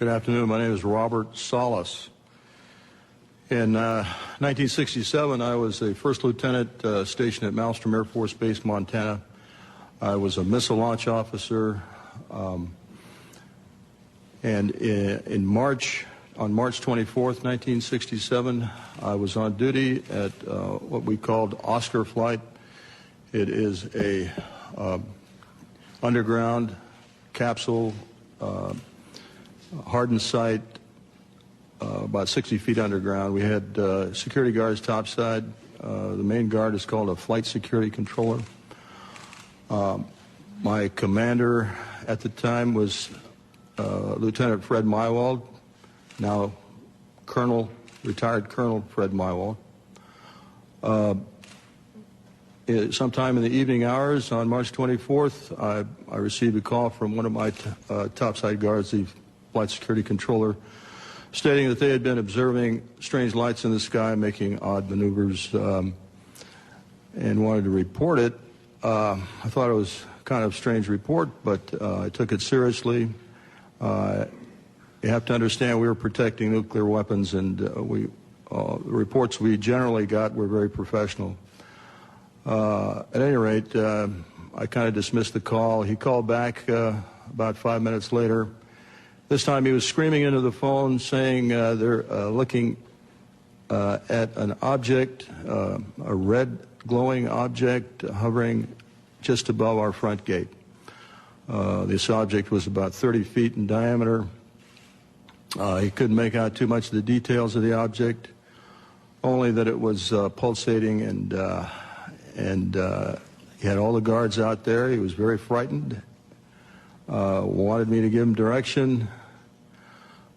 Good afternoon. My name is Robert Salas. In 1967, I was a first lieutenant stationed at Malmstrom Air Force Base, Montana. I was a missile launch officer. And on March 24th, 1967, I was on duty at what we called Oscar Flight. It is a underground capsule, hardened site, about 60 feet underground. We had security guards topside. The main guard is called a flight security controller. My commander at the time was Lieutenant Fred Mywald, now retired Colonel Fred Mywald. Sometime in the evening hours on March 24th, I received a call from one of my topside guards, the flight security controller, stating that they had been observing strange lights in the sky making odd maneuvers and wanted to report it. I thought it was kind of a strange report, but I took it seriously. You have to understand we were protecting nuclear weapons, and the reports we generally got were very professional. At any rate, I kind of dismissed the call. He called back about 5 minutes later. This time he was screaming into the phone saying they're looking at an object, a red glowing object hovering just above our front gate. This object was about 30 feet in diameter. He couldn't make out too much of the details of the object, only that it was pulsating, and he had all the guards out there. He was very frightened, wanted me to give him direction.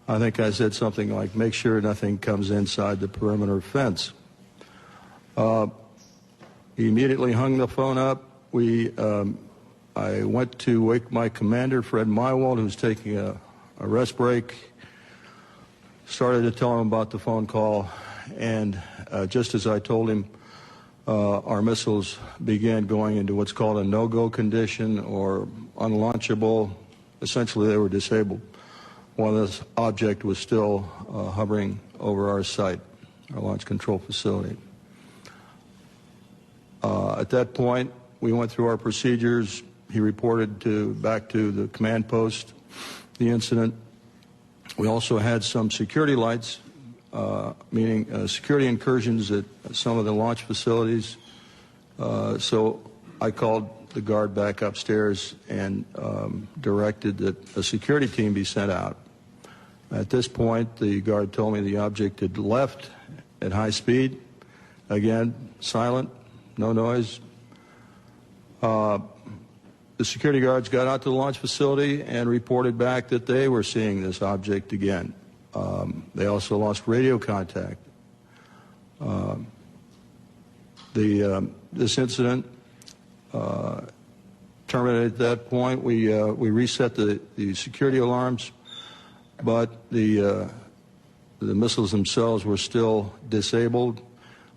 I think I said something like, make sure nothing comes inside the perimeter fence. He immediately hung the phone up. I went to wake my commander, Fred Mywald, who was taking a rest break, started to tell him about the phone call, and just as I told him, our missiles began going into what's called a no-go condition or unlaunchable. Essentially, they were disabled. While this object was still hovering over our site, our launch control facility. At that point, we went through our procedures. He reported back to the command post the incident. We also had some security lights, meaning security incursions at some of the launch facilities. So I called the guard back upstairs and directed that a security team be sent out. At this point, the guard told me the object had left at high speed. Again, silent, no noise. The security guards got out to the launch facility and reported back that they were seeing this object again. They also lost radio contact. This incident terminated at that point. We reset the security alarms, but the missiles themselves were still disabled.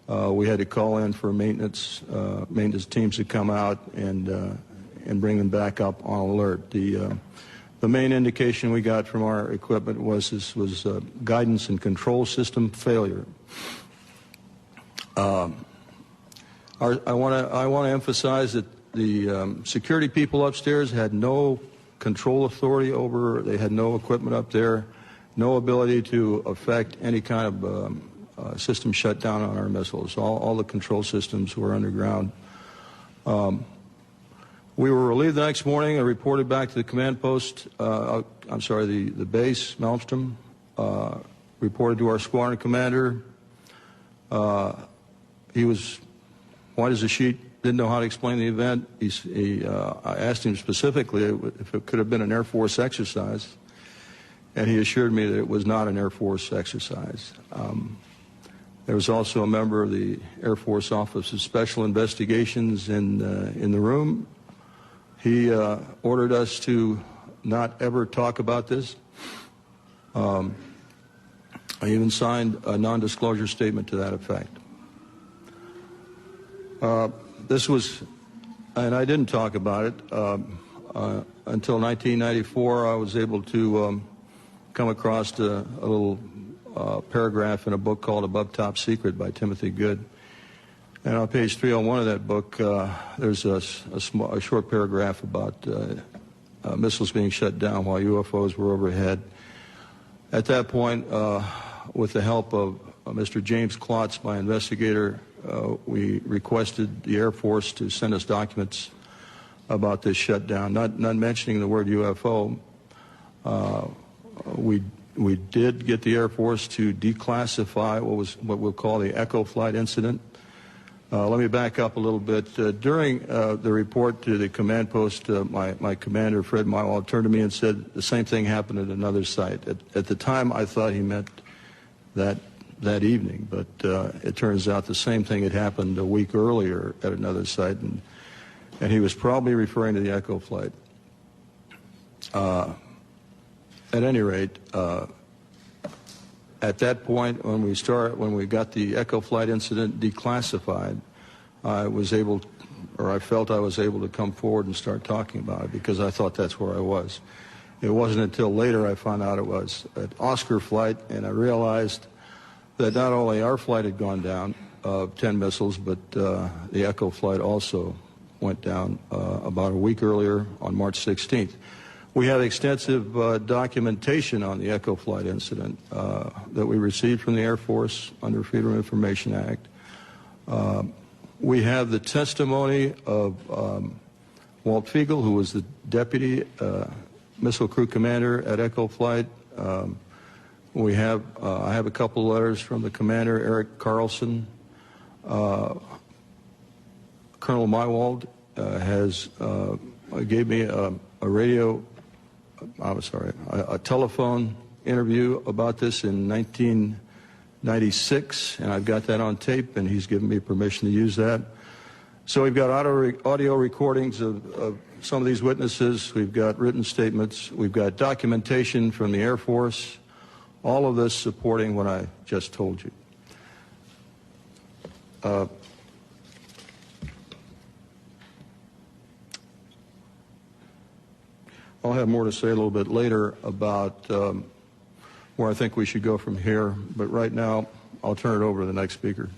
We had to call in for maintenance teams to come out and bring them back up on alert. The main indication we got from our equipment was this was guidance and control system failure. I want to emphasize that the security people upstairs had no control authority over. They had no equipment up there, no ability to affect any kind of system shutdown on our missiles. All the control systems were underground. We were relieved the next morning. I reported back to the command post, the base, Malmstrom, reported to our squadron commander. He was white as a sheet, didn't know how to explain the event. I asked him specifically if it could have been an Air Force exercise, and he assured me that it was not an Air Force exercise. There was also a member of the Air Force Office of Special Investigations in the room. He ordered us to not ever talk about this. I even signed a non-disclosure statement to that effect. This was, and I didn't talk about it until 1994. I was able to come across a little paragraph in a book called Above Top Secret by Timothy Good. And on page 301 of that book, there's a short paragraph about missiles being shut down while UFOs were overhead. At that point, with the help of Mr. James Klotz, my investigator, we requested the Air Force to send us documents about this shutdown, not mentioning the word UFO. We did get the Air Force to declassify what we'll call the Echo flight incident. Let me back up a little bit. During the report to the command post, my commander, Fred Mywald, turned to me and said the same thing happened at another site. At the time, I thought he meant that evening, but it turns out the same thing had happened a week earlier at another site, and he was probably referring to the Echo flight. At any rate, at that point, when we got the Echo flight incident declassified, I felt I was able to come forward and start talking about it because I thought that's where I was. It wasn't until later I found out it was an Oscar flight, and I realized that not only our flight had gone down of 10 missiles, but the Echo flight also went down about a week earlier on March 16th. We have extensive documentation on the Echo flight incident that we received from the Air Force under Freedom of Information Act. We have the testimony of Walt Fiegel, who was the deputy missile crew commander at Echo flight. I have a couple of letters from the commander, Eric Carlson. Colonel Mywald gave me a telephone interview about this in 1996, and I've got that on tape, and he's given me permission to use that. So we've got audio recordings of some of these witnesses. We've got written statements. We've got documentation from the Air Force. All of this supporting what I just told you. I'll have more to say a little bit later about where I think we should go from here, but right now I'll turn it over to the next speaker.